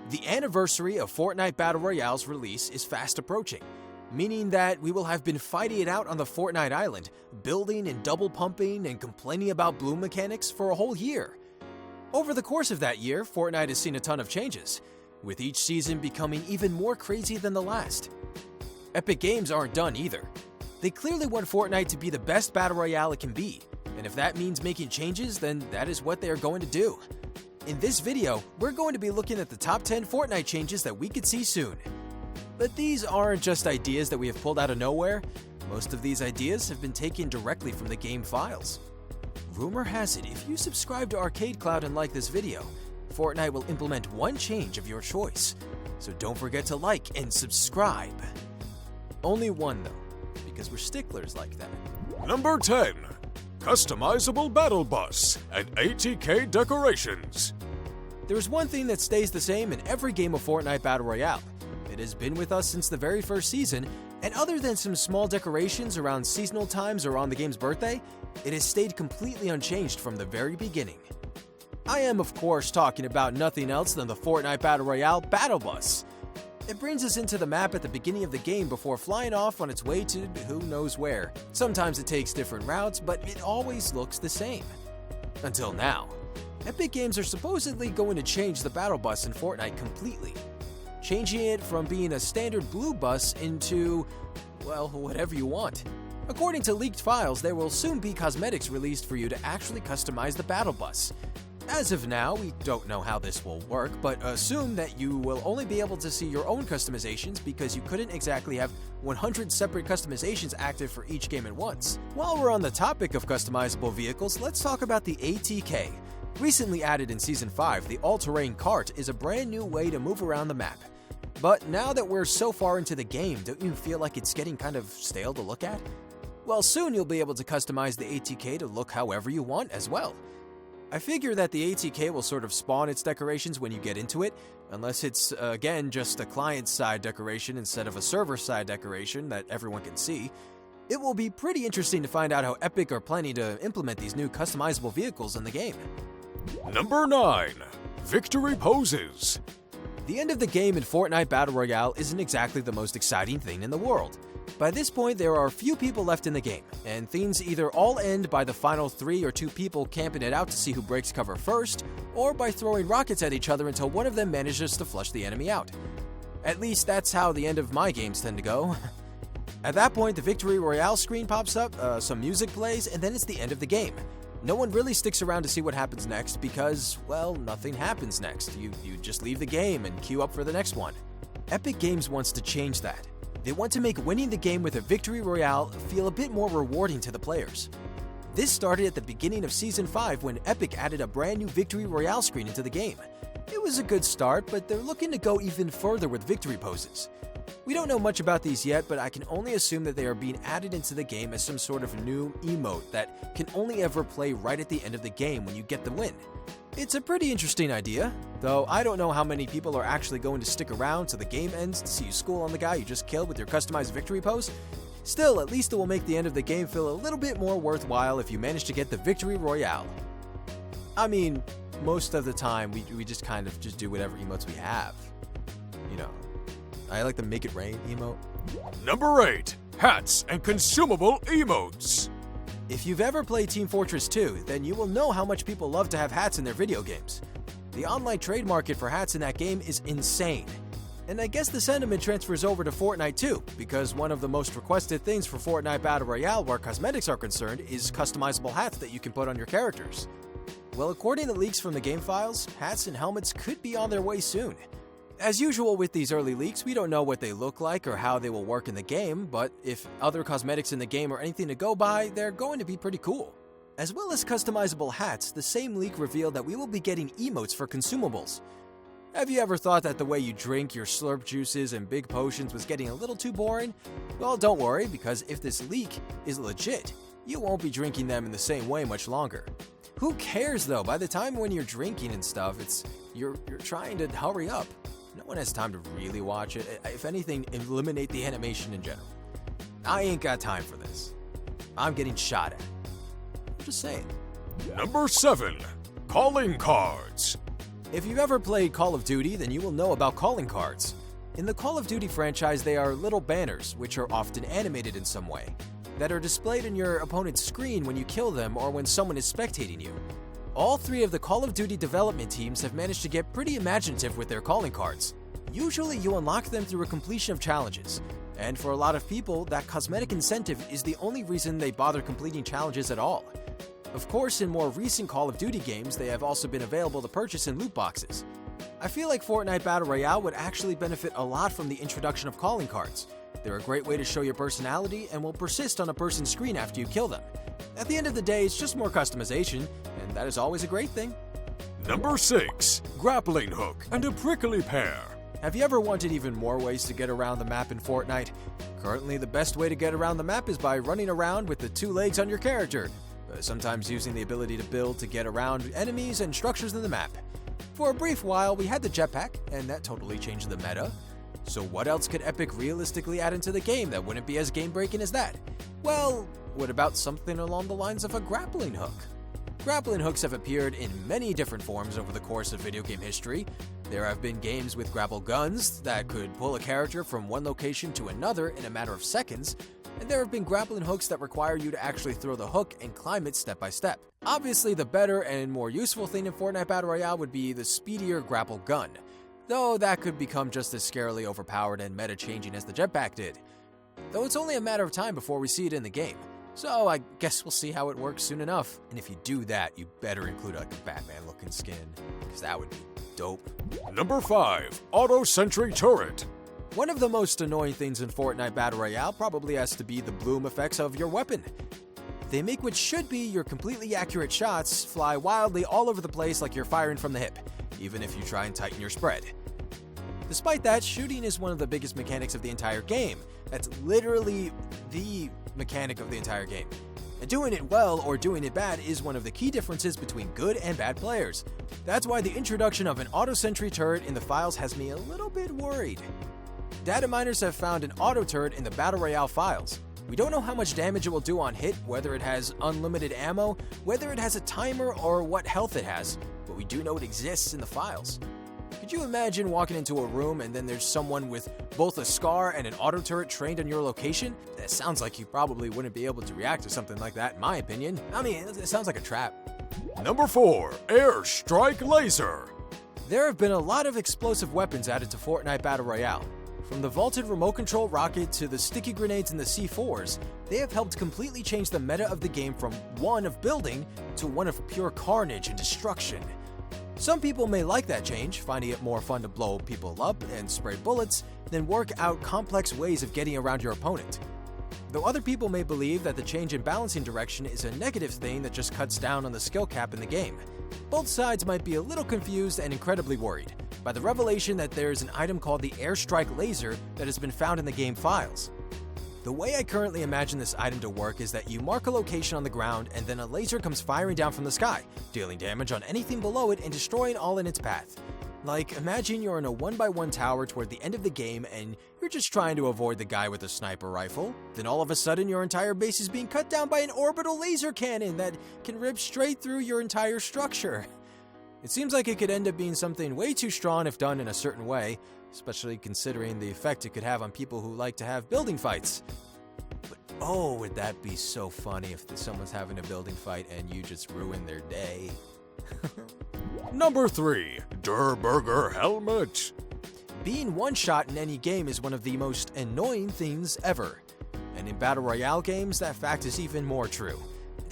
The anniversary of Fortnite Battle Royale's release is fast approaching, meaning that we will have been fighting it out on the Fortnite island, building and double pumping and complaining about bloom mechanics for a whole year. Over the course of that year, Fortnite has seen a ton of changes, with each season becoming even more crazy than the last. Epic Games aren't done either. They clearly want Fortnite to be the best Battle Royale it can be, and if that means making changes, then that is what they are going to do. In this video, we're going to be looking at the top 10 Fortnite changes that we could see soon. But these aren't just ideas that we have pulled out of nowhere. Most of these ideas have been taken directly from the game files. Rumor has it, if you subscribe to ArcadeCloud and like this video, Fortnite will implement one change of your choice. So don't forget to like and subscribe. Only one though, because we're sticklers like that. Number 10. Customizable Battle Bus and ATK decorations. There's one thing that stays the same in every game of Fortnite Battle Royale. It has been with us since the very first season, and other than some small decorations around seasonal times or on the game's birthday, it has stayed completely unchanged from the very beginning. I am, of course, talking about nothing else than the Fortnite Battle Royale Battle Bus. It brings us into the map at the beginning of the game before flying off on its way to who knows where. Sometimes it takes different routes, but it always looks the same. Until now. Epic Games are supposedly going to change the Battle Bus in Fortnite completely, changing it from being a standard blue bus into, well, whatever you want. According to leaked files, there will soon be cosmetics released for you to actually customize the Battle Bus. As of now, we don't know how this will work, but assume that you will only be able to see your own customizations because you couldn't exactly have 100 separate customizations active for each game at once. While we're on the topic of customizable vehicles, let's talk about the ATK. Recently added in Season 5, the all-terrain cart is a brand new way to move around the map. But now that we're so far into the game, don't you feel like it's getting kind of stale to look at? Well, soon you'll be able to customize the ATK to look however you want as well. I figure that the ATK will sort of spawn its decorations when you get into it, unless it's, again, just a client-side decoration instead of a server-side decoration that everyone can see. It will be pretty interesting to find out how Epic are planning to implement these new customizable vehicles in the game. Number 9. Victory Poses. The end of the game in Fortnite Battle Royale isn't exactly the most exciting thing in the world. By this point, there are few people left in the game, and things either all end by the final 3 or 2 people camping it out to see who breaks cover first, or by throwing rockets at each other until one of them manages to flush the enemy out. At least that's how the end of my games tend to go. At that point, the Victory Royale screen pops up, some music plays, and then it's the end of the game. No one really sticks around to see what happens next because, well, nothing happens next. You just leave the game and queue up for the next one. Epic Games wants to change that. They want to make winning the game with a Victory Royale feel a bit more rewarding to the players. This started at the beginning of Season 5 when Epic added a brand new Victory Royale screen into the game. It was a good start, but they're looking to go even further with victory poses. We don't know much about these yet, but I can only assume that they are being added into the game as some sort of new emote that can only ever play right at the end of the game when you get the win. It's a pretty interesting idea, though I don't know how many people are actually going to stick around till the game ends to see you school on the guy you just killed with your customized victory pose. Still, at least it will make the end of the game feel a little bit more worthwhile if you manage to get the Victory Royale. I mean, most of the time we just kind of just do whatever emotes we have. You know, I like the Make It Rain emote. Number 8. Hats and consumable emotes. If you've ever played Team Fortress 2, then you will know how much people love to have hats in their video games. The online trade market for hats in that game is insane. And I guess the sentiment transfers over to Fortnite too, because one of the most requested things for Fortnite Battle Royale where cosmetics are concerned is customizable hats that you can put on your characters. Well, according to leaks from the game files, hats and helmets could be on their way soon. As usual with these early leaks, we don't know what they look like or how they will work in the game, but if other cosmetics in the game are anything to go by, they're going to be pretty cool. As well as customizable hats, the same leak revealed that we will be getting emotes for consumables. Have you ever thought that the way you drink your slurp juices and big potions was getting a little too boring? Well, don't worry, because if this leak is legit, you won't be drinking them in the same way much longer. Who cares though? By the time when you're drinking and stuff, you're trying to hurry up. No one has time to really watch it. If anything, eliminate the animation in general. I ain't got time for this. I'm getting shot at. I'm just saying. Number 7. Calling cards. If you've ever played Call of Duty, then you will know about calling cards. In the Call of Duty franchise, they are little banners, which are often animated in some way, that are displayed in your opponent's screen when you kill them or when someone is spectating you. All three of the Call of Duty development teams have managed to get pretty imaginative with their calling cards. Usually you unlock them through a completion of challenges, and for a lot of people, that cosmetic incentive is the only reason they bother completing challenges at all. Of course, in more recent Call of Duty games, they have also been available to purchase in loot boxes. I feel like Fortnite Battle Royale would actually benefit a lot from the introduction of calling cards. They're a great way to show your personality and will persist on a person's screen after you kill them. At the end of the day, it's just more customization, and that is always a great thing. Number 6. Grappling Hook and a Prickly Pear. Have you ever wanted even more ways to get around the map in Fortnite? Currently, the best way to get around the map is by running around with the 2 legs on your character, sometimes using the ability to build to get around enemies and structures in the map. For a brief while, we had the jetpack, and that totally changed the meta. So what else could Epic realistically add into the game that wouldn't be as game-breaking as that? Well, what about something along the lines of a grappling hook? Grappling hooks have appeared in many different forms over the course of video game history. There have been games with grapple guns that could pull a character from one location to another in a matter of seconds, and there have been grappling hooks that require you to actually throw the hook and climb it step by step. Obviously, the better and more useful thing in Fortnite Battle Royale would be the speedier grapple gun, though that could become just as scarily overpowered and meta-changing as the jetpack did. Though it's only a matter of time before we see it in the game, so I guess we'll see how it works soon enough. And if you do that, you better include like a Batman-looking skin, because that would be dope. Number 5. Auto-Sentry Turret. One of the most annoying things in Fortnite Battle Royale probably has to be the bloom effects of your weapon. They make what should be your completely accurate shots fly wildly all over the place like you're firing from the hip, even if you try and tighten your spread. Despite that, shooting is one of the biggest mechanics of the entire game. That's literally the mechanic of the entire game. And doing it well or doing it bad is one of the key differences between good and bad players. That's why the introduction of an auto-sentry turret in the files has me a little bit worried. Data miners have found an auto turret in the Battle Royale files. We don't know how much damage it will do on hit, whether it has unlimited ammo, whether it has a timer, or what health it has, but we do know it exists in the files. Could you imagine walking into a room and then there's someone with both a SCAR and an auto turret trained on your location? That sounds like you probably wouldn't be able to react to something like that, in my opinion. I mean, it sounds like a trap. Number 4. Airstrike Laser. There have been a lot of explosive weapons added to Fortnite Battle Royale. From the vaulted remote control rocket to the sticky grenades and the C4s, they have helped completely change the meta of the game from one of building to one of pure carnage and destruction. Some people may like that change, finding it more fun to blow people up and spray bullets than work out complex ways of getting around your opponent. Though other people may believe that the change in balancing direction is a negative thing that just cuts down on the skill cap in the game. Both sides might be a little confused and incredibly worried by the revelation that there is an item called the Airstrike Laser that has been found in the game files. The way I currently imagine this item to work is that you mark a location on the ground and then a laser comes firing down from the sky, dealing damage on anything below it and destroying all in its path. Like, imagine you're in a 1x1 tower toward the end of the game and you're just trying to avoid the guy with a sniper rifle. Then all of a sudden your entire base is being cut down by an orbital laser cannon that can rip straight through your entire structure. It seems like it could end up being something way too strong if done in a certain way, especially considering the effect it could have on people who like to have building fights. But oh, would that be so funny if someone's having a building fight and you just ruin their day. Number 3. Herberger Helmet. Being one-shot in any game is one of the most annoying things ever. And in Battle Royale games, that fact is even more true.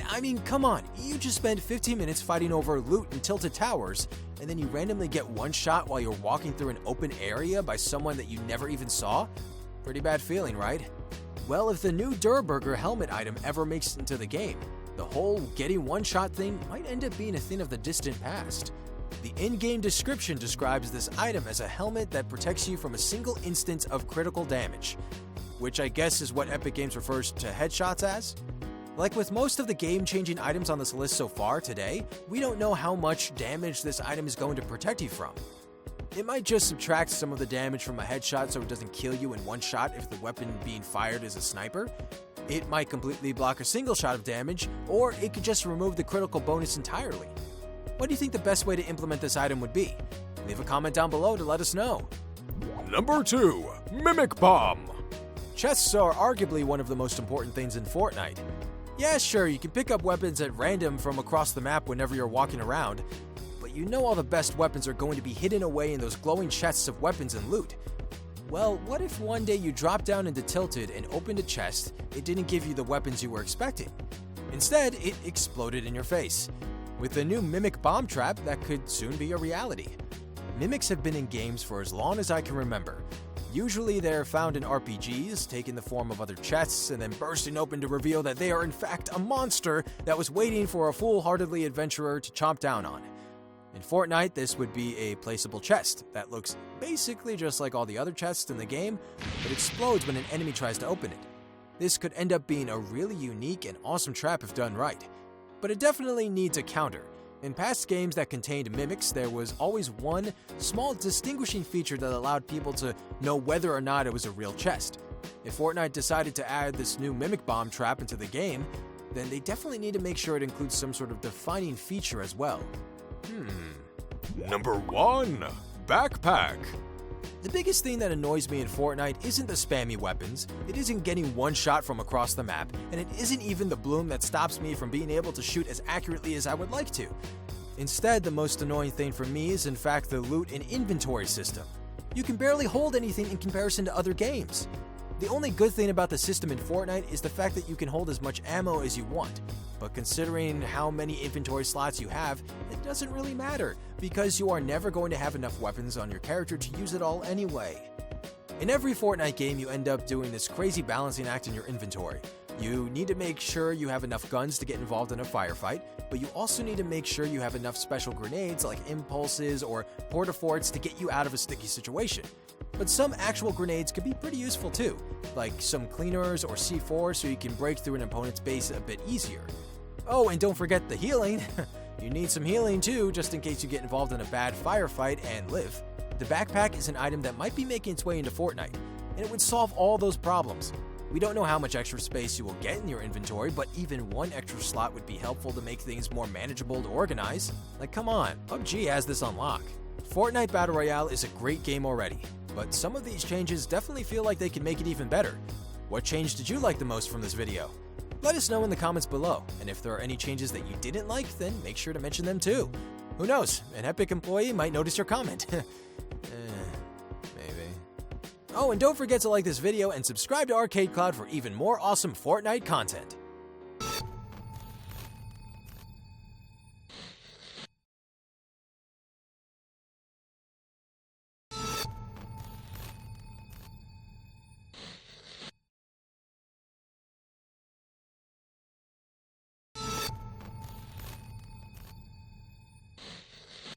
I mean, come on, you just spent 15 minutes fighting over loot and tilted towers, and then you randomly get one shot while you're walking through an open area by someone that you never even saw? Pretty bad feeling, right? Well, if the new Herberger helmet item ever makes it into the game, the whole getting one-shot thing might end up being a thing of the distant past. The in-game description describes this item as a helmet that protects you from a single instance of critical damage, which I guess is what Epic Games refers to headshots as. Like with most of the game-changing items on this list so far today, we don't know how much damage this item is going to protect you from. It might just subtract some of the damage from a headshot so it doesn't kill you in one shot if the weapon being fired is a sniper. It might completely block a single shot of damage, or it could just remove the critical bonus entirely. What do you think the best way to implement this item would be? Leave a comment down below to let us know. Number 2. Mimic Bomb. Chests are arguably one of the most important things in Fortnite. Yeah, sure, you can pick up weapons at random from across the map whenever you're walking around, but you know all the best weapons are going to be hidden away in those glowing chests of weapons and loot. Well, what if one day you dropped down into Tilted and opened a chest, it didn't give you the weapons you were expecting? Instead, it exploded in your face. With the new Mimic Bomb Trap, that could soon be a reality. Mimics have been in games for as long as I can remember. Usually they're found in RPGs, taking the form of other chests, and then bursting open to reveal that they are in fact a monster that was waiting for a foolhardily adventurer to chomp down on. In Fortnite, this would be a placeable chest that looks basically just like all the other chests in the game, but explodes when an enemy tries to open it. This could end up being a really unique and awesome trap if done right. But it definitely needs a counter. In past games that contained mimics, there was always one small distinguishing feature that allowed people to know whether or not it was a real chest. If Fortnite decided to add this new Mimic Bomb Trap into the game, then they definitely need to make sure it includes some sort of defining feature as well. Number 1. Backpack. The biggest thing that annoys me in Fortnite isn't the spammy weapons, it isn't getting one shot from across the map, and it isn't even the bloom that stops me from being able to shoot as accurately as I would like to. Instead, the most annoying thing for me is in fact the loot and inventory system. You can barely hold anything in comparison to other games. The only good thing about the system in Fortnite is the fact that you can hold as much ammo as you want. But considering how many inventory slots you have, it doesn't really matter, because you are never going to have enough weapons on your character to use it all anyway. In every Fortnite game, you end up doing this crazy balancing act in your inventory. You need to make sure you have enough guns to get involved in a firefight, but you also need to make sure you have enough special grenades like impulses or porta-forts to get you out of a sticky situation. But some actual grenades can be pretty useful too, like some cleaners or C4 so you can break through an opponent's base a bit easier. Oh, and don't forget the healing. You need some healing too, just in case you get involved in a bad firefight and live. The backpack is an item that might be making its way into Fortnite, and it would solve all those problems. We don't know how much extra space you will get in your inventory, but even one extra slot would be helpful to make things more manageable to organize. Like, come on, PUBG has this on lock. Fortnite Battle Royale is a great game already, but some of these changes definitely feel like they can make it even better. What change did you like the most from this video? Let us know in the comments below, and if there are any changes that you didn't like, then make sure to mention them too. Who knows, an Epic employee might notice your comment. Maybe. Oh, and don't forget to like this video and subscribe to ArcadeCloud for even more awesome Fortnite content.